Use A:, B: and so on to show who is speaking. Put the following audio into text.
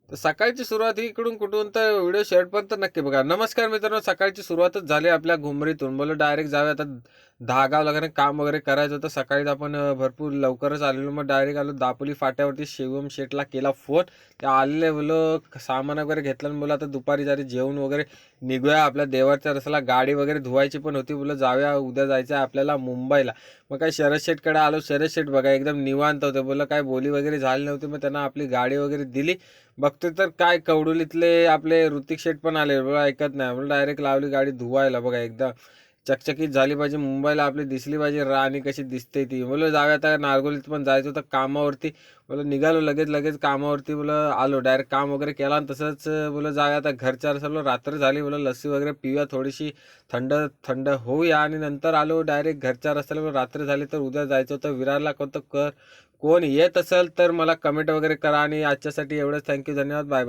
A: तर सकाळची सुरुवात ही इकडून कुठून तर व्हिडिओ शेवटपर्यंत नक्की बघा. नमस्कार मित्रांनो, सकाळची सुरुवातच झाली आपल्या घुमरीतून. बोललो डायरेक्ट जाऊया आता दहागाव वगैरे काम वगैरे करायचं होतं. सकाळीच आपण भरपूर लवकरच आलेलो. मग डायरेक्ट आलो दापोली फाट्यावरती. शिवम शेठला केला फोन. ते आलेले बोललो सामान वगैरे घेतलं आणि बोललो आता दुपारी जरी जेवण वगैरे निघूया आपल्या देवाच्या रसाला. गाडी वगैरे धुवायची पण होती. बोललो जाऊया, उद्या जायचं आहे आपल्याला मुंबईला. मग काय शरद शेठकडे आलो. शरद शेठ बघा एकदम निवांत होते. बोललो काय बोली वगैरे झाली नव्हती. मग त्यांना आपली गाडी वगैरे दिली. बघतोय तर काय कवडुलीतले आपले ऋतिक शेठ पण आले. बघा ऐकत नाही म्हणून डायरेक्ट लावली गाडी धुवायला. बघा एकदा चकचकीत झाली पाहिजे, मुंबईला आपली दिसली पाहिजे राणी कशी दिसते ती. बोलो जाऊया आता नारगोलीत पण जायचं होतं कामावरती. बोलो निघालो लगेच कामावरती. बोलो आलो डायरेक्ट काम वगैरे केला आणि तसंच बोलो जाऊया आता घरच्या रसलो. रात्र झाली. बोलो लस्सी वगैरे पिऊया, थोडीशी थंड थंड होऊया आणि नंतर आलो डायरेक्ट घरच्या रस्त्याला. बोलो रात्र झाली तर उद्या जायचं होतं विरारला. कोणतं कोण येत असेल तर मला कमेंट वगैरे करा आणि आजच्यासाठी एवढंच. थँक्यू, धन्यवाद, बाय बाय.